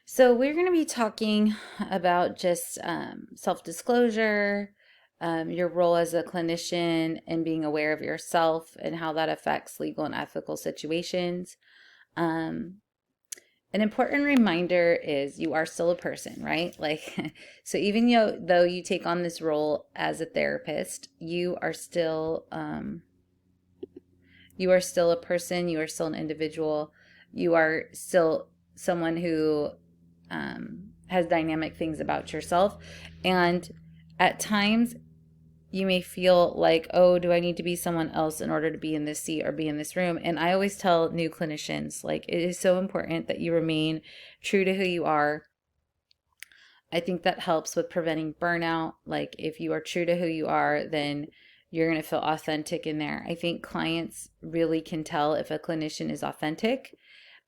So we're going to be talking about just self-disclosure, your role as a clinician, and being aware of yourself and how that affects legal and ethical situations. Um, an important reminder is you are still a person, right? Like, so even though you take on this role as a therapist, you are still a person. You are still an individual. You are still someone who has dynamic things about yourself. And at times, you may feel like, oh, do I need to be someone else in order to be in this seat or be in this room? And I always tell new clinicians, like, it is so important that you remain true to who you are. I think that helps with preventing burnout. Like, if you are true to who you are, then you're going to feel authentic in there. I think clients really can tell if a clinician is authentic.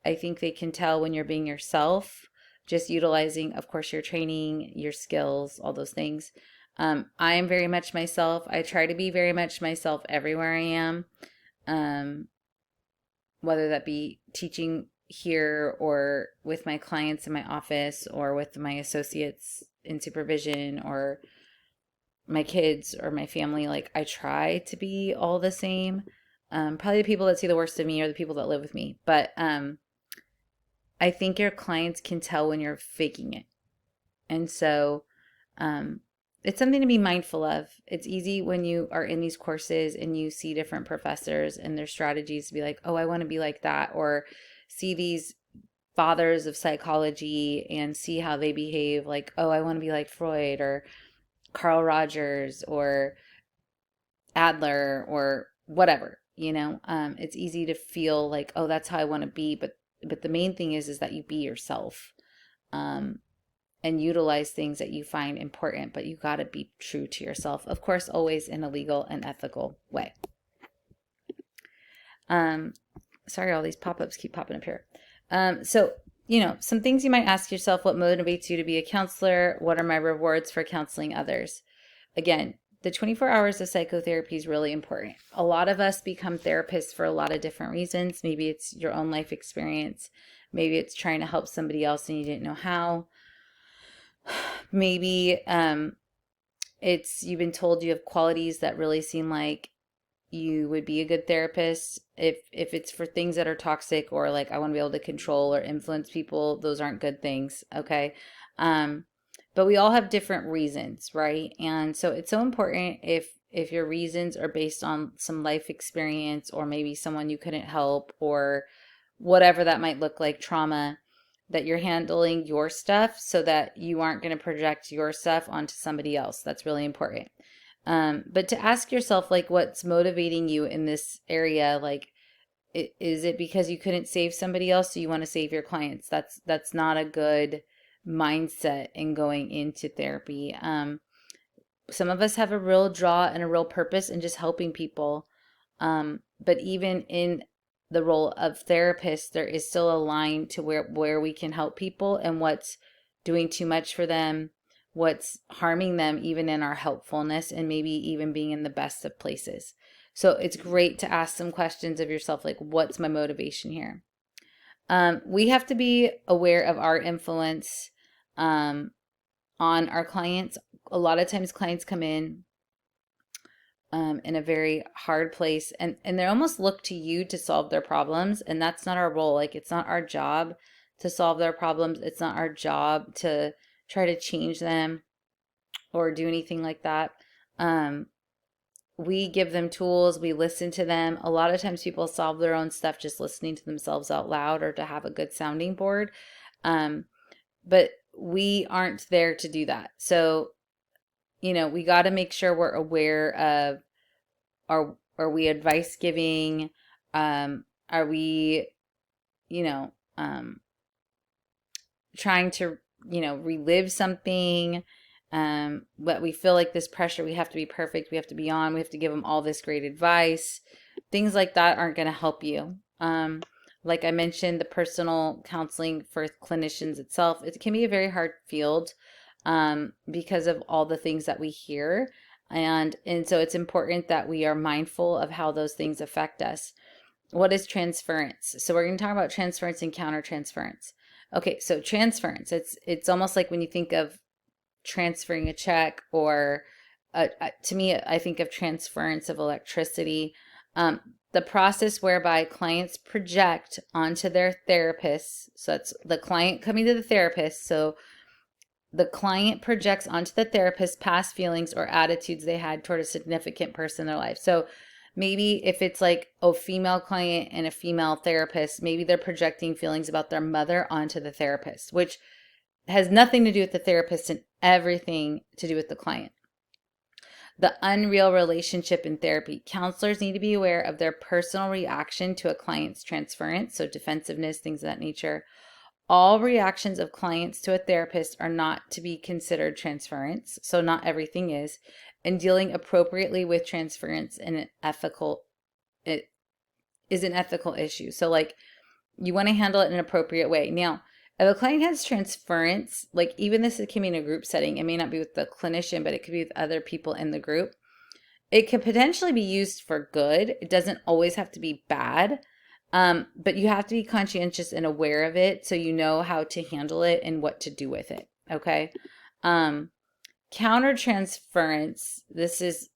I think they can tell when you're being yourself, just utilizing, of course, your training, your skills, all those things. I am very much myself. I try to be very much myself everywhere I am, um, whether that be teaching here or with my clients in my office or with my associates in supervision or my kids or my family. Like, I try to be all the same. Probably the people that see the worst of me are the people that live with me. But I think your clients can tell when you're faking it. And so um, it's something to be mindful of. It's easy when you are in these courses and you see different professors and their strategies to be like, oh, I want to be like that, or see these fathers of psychology and see how they behave, like, oh, I want to be like Freud or Carl Rogers or Adler or whatever. It's easy to feel like, oh, that's how I want to be, but the main thing is that you be yourself. Um, and utilize things that you find important, but you got to be true to yourself. Of course, always in a legal and ethical way. Um, Sorry, all these pop-ups keep popping up here. So, some things you might ask yourself: what motivates you to be a counselor? What are my rewards for counseling others? Again, the 24 hours of psychotherapy is really important. A lot of us become therapists for a lot of different reasons. Maybe it's your own life experience. Maybe it's trying to help somebody else and you didn't know how. Maybe it's you've been told you have qualities that really seem like you would be a good therapist. If it's for things that are toxic or like I want to be able to control or influence people, those aren't good things. Okay. um but we all have different reasons, right? And so it's so important if your reasons are based on some life experience or maybe someone you couldn't help or whatever that might look like, trauma, that you're handling your stuff so that you aren't going to project your stuff onto somebody else. That's really important. But to ask yourself, like, what's motivating you in this area? Like, is it because you couldn't save somebody else, so you want to save your clients? That's not a good mindset in going into therapy. Some of us have a real draw and a real purpose in just helping people. But even in the role of therapist, there is still a line to where we can help people and what's doing too much for them, what's harming them, even in our helpfulness, and maybe even being in the best of places. So it's great to ask some questions of yourself, like, what's my motivation here? We have to be aware of our influence on our clients. A lot of times clients come in a very hard place and they almost look to you to solve their problems, and that's not our role. Like, it's not our job to solve their problems. It's not our job to try to change them or do anything like that. um, we give them tools, we listen to them. A lot of times people solve their own stuff just listening to themselves out loud or to have a good sounding board. um, but we aren't there to do that. So we got to make sure we're aware of, are we advice giving? Are we, you know, um, trying to, relive something? But we feel like this pressure, we have to be perfect, we have to be on, we have to give them all this great advice. Things like that aren't going to help you. Like I mentioned, the personal counseling for clinicians itself, it can be a very hard field because of all the things that we hear. And so it's important that we are mindful of how those things affect us. What is transference? So we're going to talk about transference and countertransference. Okay, so transference. It's almost like when you think of transferring a check, or to me, I think of transference of electricity. The process whereby clients project onto their therapists. So that's the client coming to the therapist. So the client projects onto the therapist past feelings or attitudes they had toward a significant person in their life. So maybe if it's like a female client and a female therapist, maybe they're projecting feelings about their mother onto the therapist, which has nothing to do with the therapist and everything to do with the client. The unreal relationship in therapy. Counselors need to be aware of their personal reaction to a client's transference, so defensiveness, things of that nature. All reactions of clients to a therapist are not to be considered transference, so not everything is, and dealing appropriately with transference it is an ethical issue. So like, you want to handle it in an appropriate way. Now, if a client has transference, like even this can be in a group setting, it may not be with the clinician, but it could be with other people in the group. It could potentially be used for good. It doesn't always have to be bad, but you have to be conscientious and aware of it so you know how to handle it and what to do with it. Okay. Countertransference. This is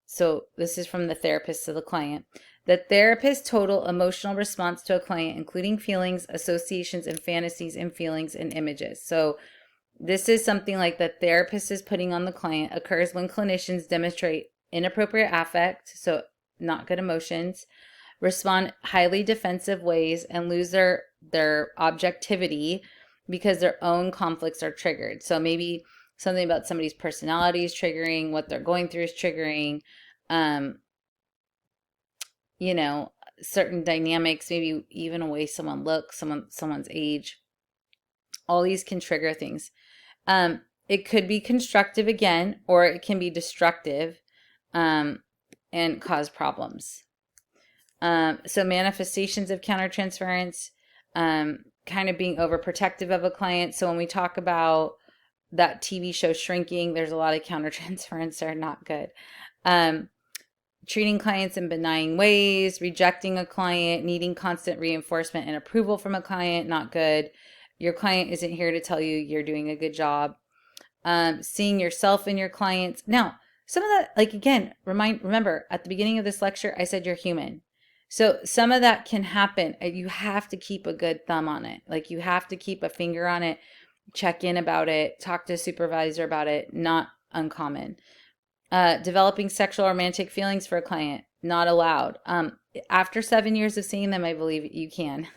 from the therapist to the client. The therapist's total emotional response to a client, including feelings, associations, and fantasies, and feelings and images. So this is something like the therapist is putting on the client, occurs when clinicians demonstrate inappropriate affect, so not good emotions, respond highly defensive ways, and lose their objectivity because their own conflicts are triggered. So maybe something about somebody's personality is triggering, what they're going through is triggering, certain dynamics, maybe even a way someone looks, someone's age. All these can trigger things. It could be constructive again, or it can be destructive, and cause problems. So manifestations of countertransference, kind of being overprotective of a client. So when we talk about that TV show Shrinking, there's a lot of countertransference that are not good. Treating clients in benign ways, rejecting a client, needing constant reinforcement and approval from a client, not good. Your client isn't here to tell you you're doing a good job. Seeing yourself in your clients. Now, some of that, like again, remember at the beginning of this lecture, I said you're human. So some of that can happen. You have to keep a good thumb on it. Like you have to keep a finger on it, check in about it, talk to a supervisor about it, not uncommon. Developing sexual or romantic feelings for a client, not allowed. After 7 years of seeing them, I believe you can,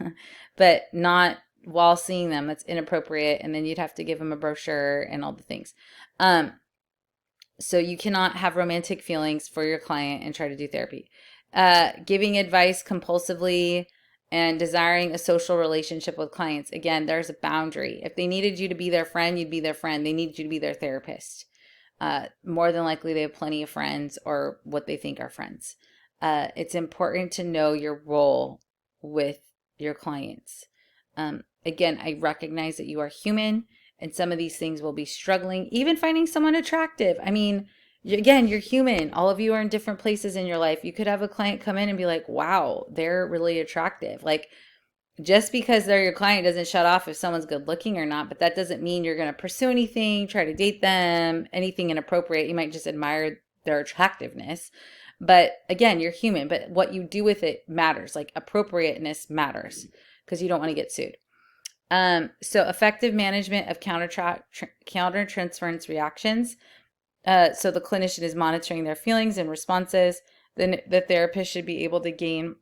but not while seeing them. That's inappropriate. And then you'd have to give them a brochure and all the things. So you cannot have romantic feelings for your client and try to do therapy. Giving advice compulsively and desiring a social relationship with clients. Again, there's a boundary. If they needed you to be their friend, you'd be their friend. They needed you to be their therapist. More than likely, they have plenty of friends or what they think are friends. It's important to know your role with your clients. Again, I recognize that you are human and some of these things will be struggling, even finding someone attractive. I mean, again, you're human. All of you are in different places in your life. You could have a client come in and be like, wow, they're really attractive. Like, just because they're your client doesn't shut off if someone's good looking or not, but that doesn't mean you're going to pursue anything, try to date them, anything inappropriate. You might just admire their attractiveness. But again, you're human, but what you do with it matters. Like appropriateness matters because you don't want to get sued. So effective management of countertransference reactions. So the clinician is monitoring their feelings and responses. Then the therapist should be able to gain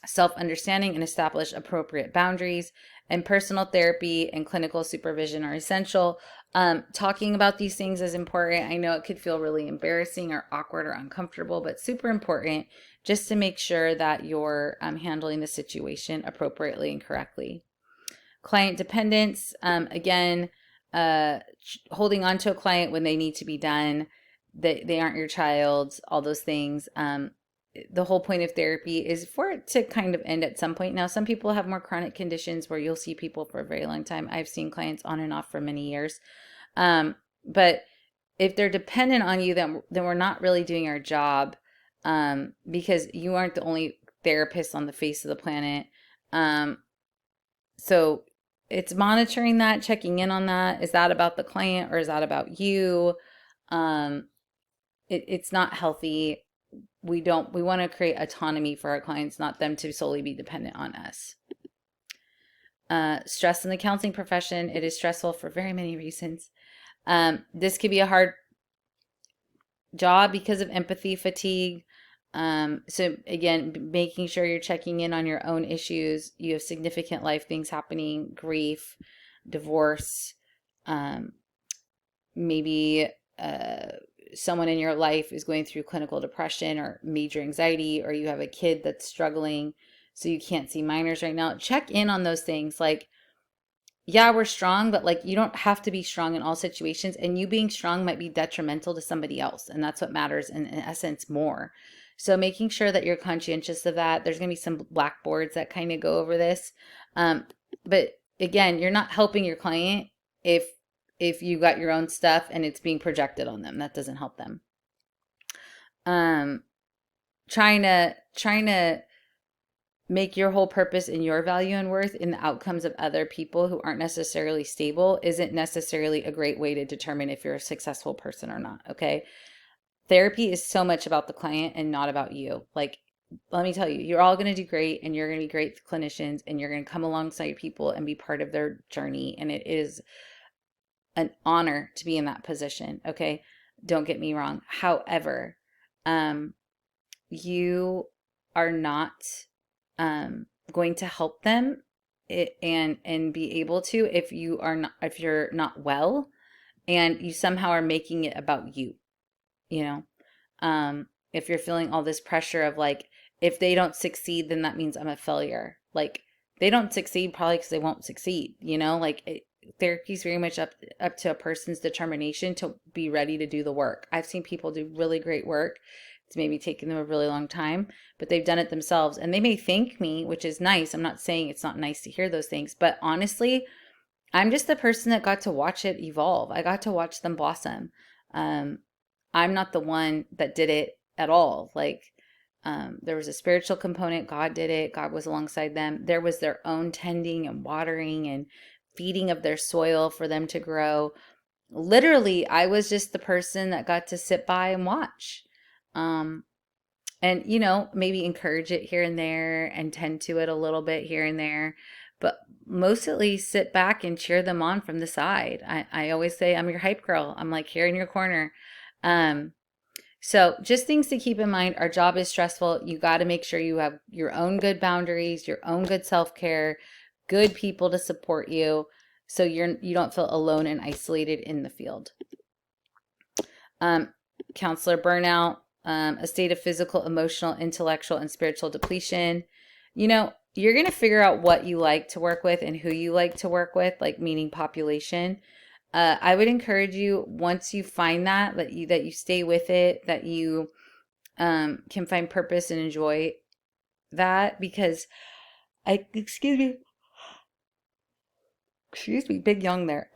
self-understanding and establish appropriate boundaries. And personal therapy and clinical supervision are essential. Talking about these things is important. I know it could feel really embarrassing or awkward or uncomfortable, but super important just to make sure that you're handling the situation appropriately and correctly. Client dependence, again, holding on to a client when they need to be done, they aren't your child, all those things. The whole point of therapy is for it to kind of end at some point. Now, some people have more chronic conditions where you'll see people for a very long time. I've seen clients on and off for many years. But if they're dependent on you, then we're not really doing our job, because you aren't the only therapist on the face of the planet. So it's monitoring that, checking in on that. Is that about the client or is that about you? It's not healthy. We want to create autonomy for our clients, not them to solely be dependent on us. Stress in the counseling profession. It is stressful for very many reasons. This could be a hard job because of empathy fatigue. So again, making sure you're checking in on your own issues. You have significant life things happening, grief, divorce, maybe someone in your life is going through clinical depression or major anxiety, or you have a kid that's struggling, so you can't see minors right now. Check in on those things. Like, yeah, we're strong, but like you don't have to be strong in all situations, and you being strong might be detrimental to somebody else, and that's what matters in essence more. So making sure that you're conscientious of that. There's going to be some blackboards that kind of go over this. But again, you're not helping your client if you got your own stuff and it's being projected on them. That doesn't help them. Trying to make your whole purpose and your value and worth in the outcomes of other people who aren't necessarily stable isn't necessarily a great way to determine if you're a successful person or not, okay? Therapy is so much about the client and not about you. Like, let me tell you, you're all going to do great, and you're going to be great clinicians, and you're going to come alongside people and be part of their journey. And it is an honor to be in that position, okay? Don't get me wrong. However, you are not going to help them and be able to if you're not well, and you somehow are making it about you. If you're feeling all this pressure of like, if they don't succeed, then that means I'm a failure. Like, they don't succeed probably because they won't succeed. Therapy is very much up to a person's determination to be ready to do the work. I've seen people do really great work. It's maybe taken them a really long time, but they've done it themselves, and they may thank me, which is nice. I'm not saying it's not nice to hear those things, but honestly, I'm just the person that got to watch it evolve. I got to watch them blossom. I'm not the one that did it at all. Like, there was a spiritual component. God did it. God was alongside them. There was their own tending and watering and feeding of their soil for them to grow. Literally, I was just the person that got to sit by and watch. And, maybe encourage it here and there and tend to it a little bit here and there. But mostly sit back and cheer them on from the side. I always say I'm your hype girl. I'm like here in your corner. So just things to keep in mind. Our job is stressful. You got to make sure you have your own good boundaries, your own good self-care, good people to support you, so you don't feel alone and isolated in the field. Counselor burnout, a state of physical, emotional, intellectual, and spiritual depletion. You're going to figure out what you like to work with and who you like to work with, like meaning population. I would encourage you, once you find that you stay with it, that you can find purpose and enjoy that, because excuse me, big yawn there.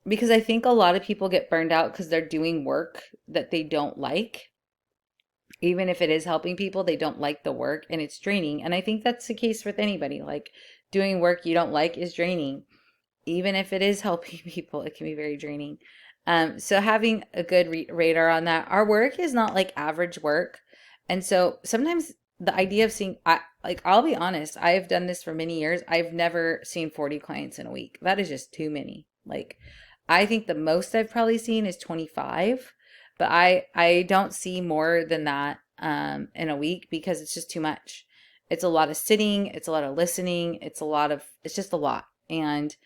Because I think a lot of people get burned out because they're doing work that they don't like. Even if it is helping people, they don't like the work and it's draining. And I think that's the case with anybody. Like, doing work you don't like is draining. Even if it is helping people, it can be very draining. So having a good radar on that. Our work is not like average work. And so sometimes the idea of seeing, I'll be honest, I've done this for many years. I've never seen 40 clients in a week. That is just too many. Like, I think the most I've probably seen is 25, but I don't see more than that in a week, because it's just too much. It's a lot of sitting. It's a lot of listening. It's just a lot. And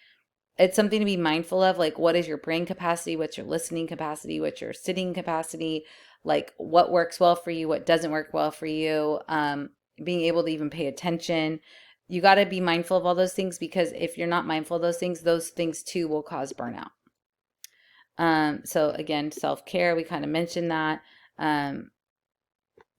it's something to be mindful of. Like, what is your brain capacity? What's your listening capacity? What's your sitting capacity? Like, what works well for you? What doesn't work well for you? Being able to even pay attention. You got to be mindful of all those things, because if you're not mindful of those things too will cause burnout. So again, self-care, we kind of mentioned that.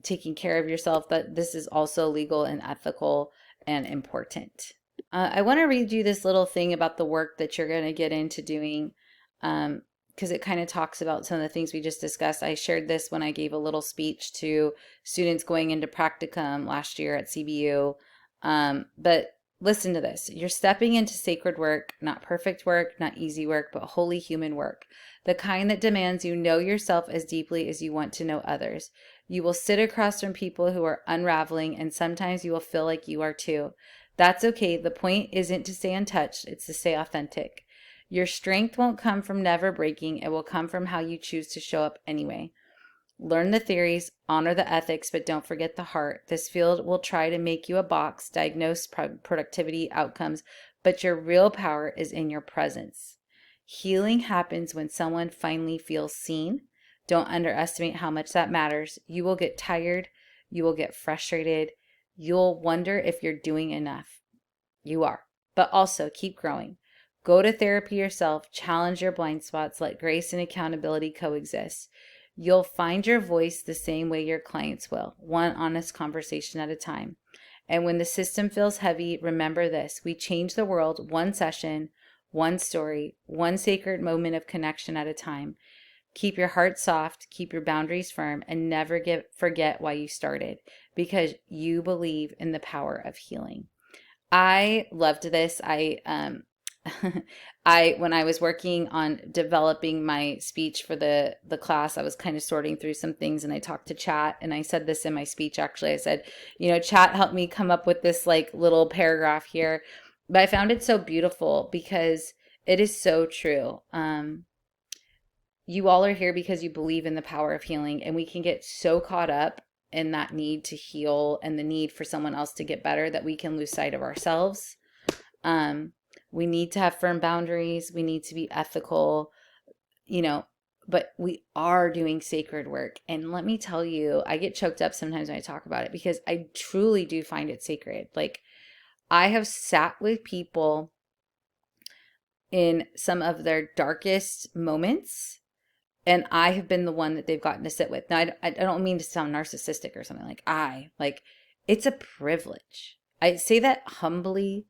Taking care of yourself, but this is also legal and ethical and important. I want to read you this little thing about the work that you're going to get into doing, because it kind of talks about some of the things we just discussed. I shared this when I gave a little speech to students going into practicum last year at CBU. But listen to this. You're stepping into sacred work, not perfect work, not easy work, but holy human work. The kind that demands you know yourself as deeply as you want to know others. You will sit across from people who are unraveling, and sometimes you will feel like you are too. That's okay. The point isn't to stay untouched, it's to stay authentic. Your strength won't come from never breaking. It will come from how you choose to show up anyway. Learn the theories, honor the ethics, but don't forget the heart. This field will try to make you a box, diagnose productivity outcomes, but your real power is in your presence. Healing happens when someone finally feels seen. Don't underestimate how much that matters. You will get tired. You will get frustrated. You'll wonder if you're doing enough. You are. But also keep growing. Go to therapy yourself. Challenge your blind spots. Let grace and accountability coexist. You'll find your voice the same way your clients will, one honest conversation at a time. And when the system feels heavy, remember this. We change the world one session, one story, one sacred moment of connection at a time. Keep your heart soft, keep your boundaries firm, and never forget why you started, because you believe in the power of healing. I loved this. When I was working on developing my speech for the class, I was kind of sorting through some things, and I talked to Chat, and I said this in my speech. Actually, I said, Chat helped me come up with this like little paragraph here, but I found it so beautiful because it is so true. You all are here because you believe in the power of healing, and we can get so caught up in that need to heal and the need for someone else to get better that we can lose sight of ourselves. We need to have firm boundaries. We need to be ethical, but we are doing sacred work. And let me tell you, I get choked up sometimes when I talk about it because I truly do find it sacred. Like, I have sat with people in some of their darkest moments, and I have been the one that they've gotten to sit with. Now, I don't mean to sound narcissistic or something. It's a privilege. I say that humbly.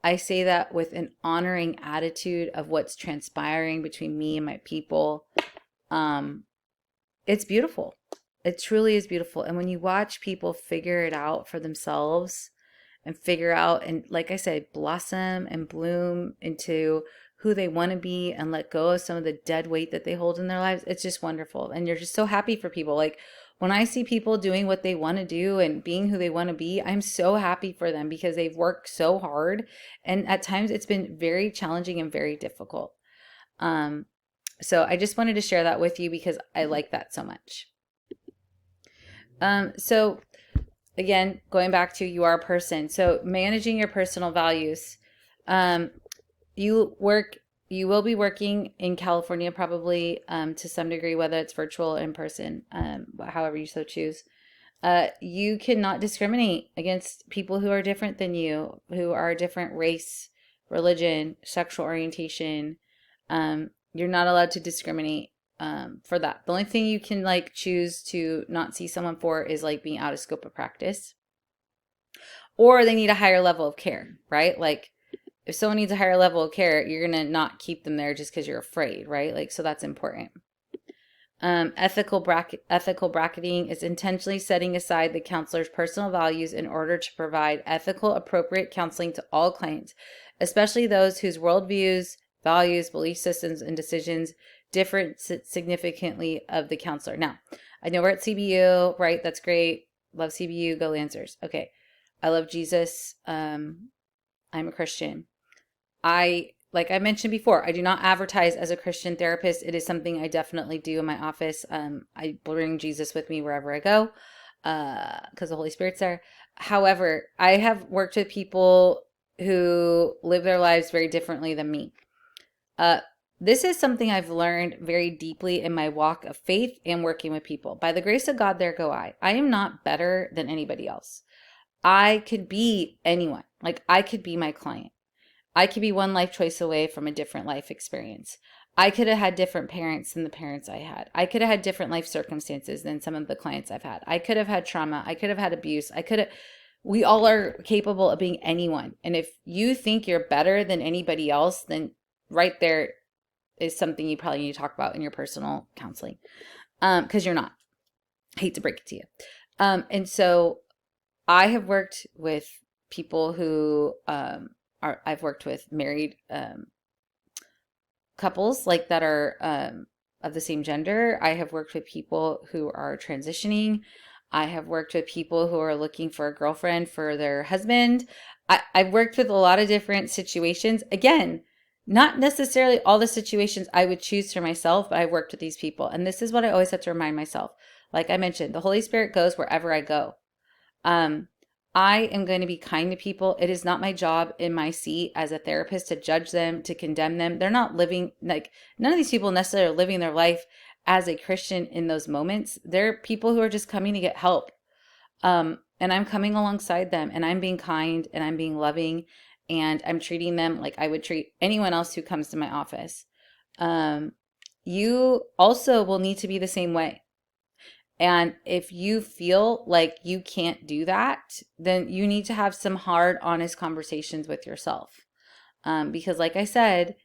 I say that with an honoring attitude of what's transpiring between me and my people. It's beautiful. It truly is beautiful. And when you watch people figure it out for themselves and figure out, and like I said, blossom and bloom into who they want to be and let go of some of the dead weight that they hold in their lives, it's just wonderful. And you're just so happy for people. Like, when I see people doing what they want to do and being who they want to be, I'm so happy for them because they've worked so hard. And at times it's been very challenging and very difficult. So I just wanted to share that with you because I like that so much. So again, going back to you are a person. So managing your personal values. You will be working in California probably to some degree, whether it's virtual or in person, however you so choose. You cannot discriminate against people who are different than you, who are a different race, religion, sexual orientation. You're not allowed to discriminate for that. The only thing you can choose to not see someone for is being out of scope of practice, or they need a higher level of care, right? If someone needs a higher level of care, you're going to not keep them there just because you're afraid, right? So that's important. Ethical bracketing is intentionally setting aside the counselor's personal values in order to provide ethical, appropriate counseling to all clients, especially those whose worldviews, values, belief systems, and decisions differ significantly of the counselor. Now, I know we're at CBU, right? That's great. Love CBU. Go Lancers. Okay. I love Jesus. I'm a Christian. Like I mentioned before, I do not advertise as a Christian therapist. It is something I definitely do in my office. I bring Jesus with me wherever I go because the Holy Spirit's there. However, I have worked with people who live their lives very differently than me. This is something I've learned very deeply in my walk of faith and working with people. By the grace of God, there go I. I am not better than anybody else. I could be anyone. I could be my client. I could be one life choice away from a different life experience. I could have had different parents than the parents I had. I could have had different life circumstances than some of the clients I've had. I could have had trauma. I could have had abuse. We all are capable of being anyone. And if you think you're better than anybody else, then right there is something you probably need to talk about in your personal counseling. Because you're not. I hate to break it to you. And so I have worked with people who I've worked with married couples like that are of the same gender. I have worked with people who are transitioning. I have worked with people who are looking for a girlfriend for their husband. I've worked with a lot of different situations. Again, not necessarily all the situations I would choose for myself, but I've worked with these people. And this is what I always have to remind myself. Like I mentioned, the Holy Spirit goes wherever I go. I am going to be kind to people. It is not my job in my seat as a therapist to judge them, to condemn them. They're not living, like, none of these people necessarily are living their life as a Christian in those moments. They're people who are just coming to get help. And I'm coming alongside them, and I'm being kind, and I'm being loving, and I'm treating them like I would treat anyone else who comes to my office. You also will need to be the same way. And if you feel like you can't do that, then you need to have some hard, honest conversations with yourself. Because like I said,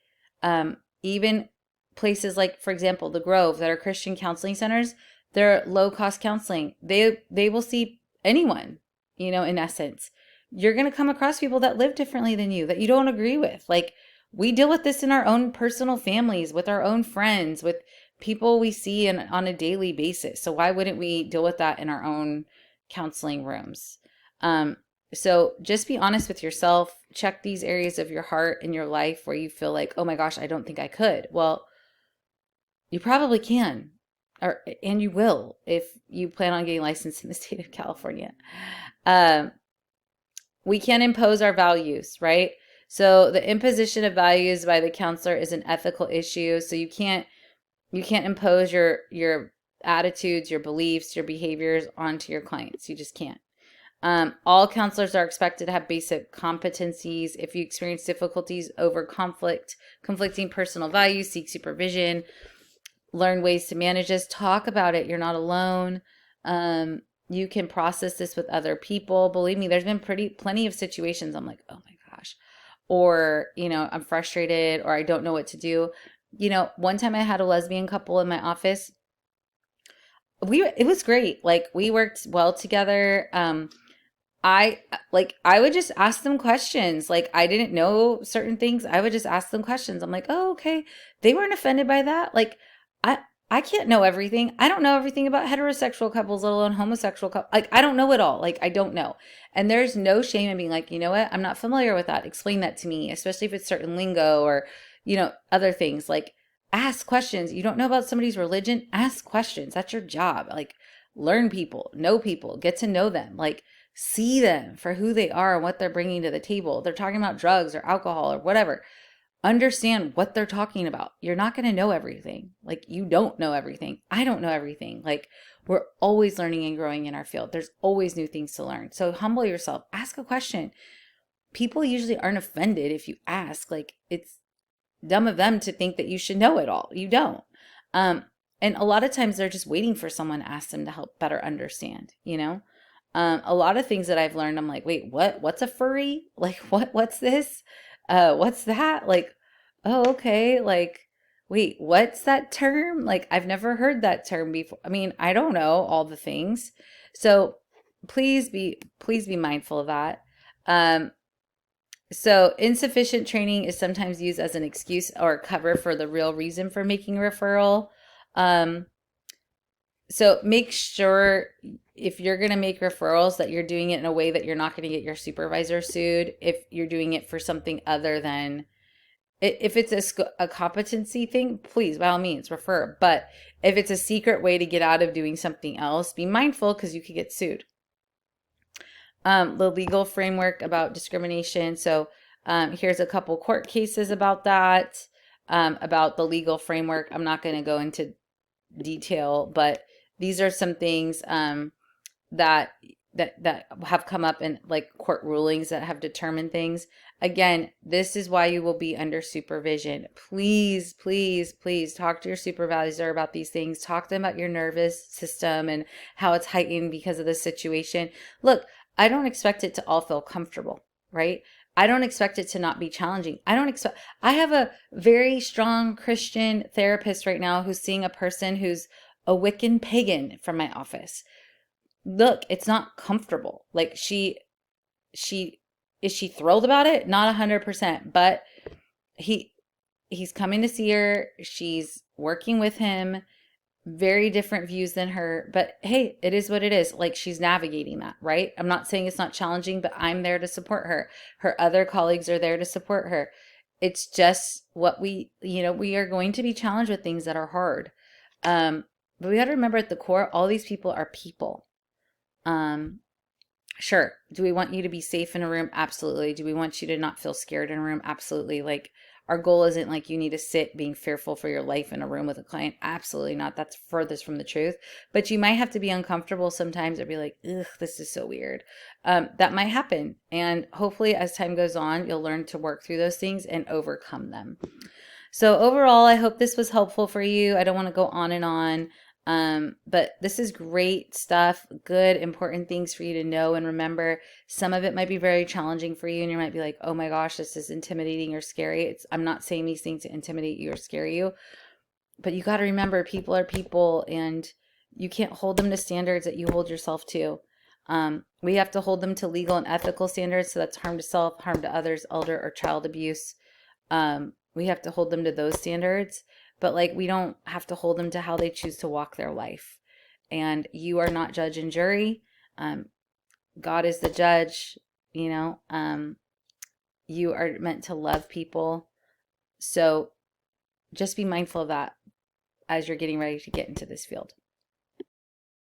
even places like, for example, the Grove that are Christian counseling centers, they're low cost counseling. They will see anyone, in essence. You're going to come across people that live differently than you, that you don't agree with. Like, we deal with this in our own personal families, with our own friends, with people we see on a daily basis. So why wouldn't we deal with that in our own counseling rooms? So just be honest with yourself. Check these areas of your heart and your life where you feel like, oh my gosh, I don't think I could. Well, you probably can, and you will if you plan on getting licensed in the state of California. We can't impose our values, right? So the imposition of values by the counselor is an ethical issue. So you can't impose your attitudes, your beliefs, your behaviors onto your clients. You just can't. All counselors are expected to have basic competencies. If you experience difficulties over conflicting personal values, seek supervision, learn ways to manage this, talk about it. You're not alone. You can process this with other people. Believe me, there's been plenty of situations I'm like, oh my gosh, or, I'm frustrated, or I don't know what to do. One time I had a lesbian couple in my office. It was great. Like, we worked well together. I would just ask them questions. Like, I didn't know certain things. I would just ask them questions. I'm like, oh, okay. They weren't offended by that. Like, I can't know everything. I don't know everything about heterosexual couples, let alone homosexual couples. Like, I don't know it all. Like, I don't know. And there's no shame in being like, you know what? I'm not familiar with that. Explain that to me, especially if it's certain lingo or, other things. Like, ask questions. You don't know about somebody's religion? Ask questions. That's your job. Like, learn people, know people, get to know them. Like, see them for who they are and what they're bringing to the table. They're talking about drugs or alcohol or whatever. Understand what they're talking about. You're not going to know everything. Like, you don't know everything. I don't know everything. Like, we're always learning and growing in our field. There's always new things to learn. So humble yourself. Ask a question. People usually aren't offended if you ask. Like, it's dumb of them to think that you should know it all. You don't. And a lot of times they're just waiting for someone to ask them to help better understand, a lot of things that I've learned, I'm like, wait, what's a furry? Like, what's this? What's that? Like, oh, okay. Like, wait, what's that term? Like, I've never heard that term before. I mean, I don't know all the things. So please be mindful of that. So insufficient training is sometimes used as an excuse or cover for the real reason for making a referral. So make sure if you're going to make referrals that you're doing it in a way that you're not going to get your supervisor sued if you're doing it for something other than, if it's a competency thing, please, by all means, refer. But if it's a secret way to get out of doing something else, be mindful because you could get sued. The legal framework about discrimination. So here's a couple court cases about that, about the legal framework. I'm not going to go into detail, but these are some things that have come up in like court rulings that have determined things. Again, this is why you will be under supervision. Please, please, please talk to your supervisor about these things. Talk to them about your nervous system and how it's heightened because of the situation. Look, I don't expect it to all feel comfortable, right? I don't expect it to not be challenging. I have a very strong Christian therapist right now who's seeing a person who's a Wiccan pagan from my office. Look, it's not comfortable. Like, she Is she thrilled about it? Not 100%, but he's coming to see her. She's working with him. Very different views than her, but hey, it is what it is. Like, she's navigating that, right? I'm not saying it's not challenging, but I'm there to support her. Her other colleagues are there to support her. It's just what we are going to be challenged with things that are hard. But we got to remember, at the core, all these people are people. Um, Sure. Do we want you to be safe in a room? Absolutely. Do we want you to not feel scared in a room? Absolutely. Like, our goal isn't like you need to sit being fearful for your life in a room with a client. Absolutely not. That's furthest from the truth. But you might have to be uncomfortable sometimes or be like, ugh, this is so weird. That might happen. And hopefully, as time goes on, you'll learn to work through those things and overcome them. So overall, I hope this was helpful for you. I don't want to go on and on. But this is great stuff, good, important things for you to know and remember. Some of it might be very challenging for you, and you might be like, oh my gosh, this is intimidating or scary. I'm not saying these things to intimidate you or scare you, but you got to remember, people are people, and you can't hold them to standards that you hold yourself to. We have to hold them to legal and ethical standards. So that's harm to self, harm to others, elder or child abuse. We have to hold them to those standards, but like, we don't have to hold them to how they choose to walk their life. And you are not judge and jury. God is the judge. You are meant to love people. So just be mindful of that as you're getting ready to get into this field.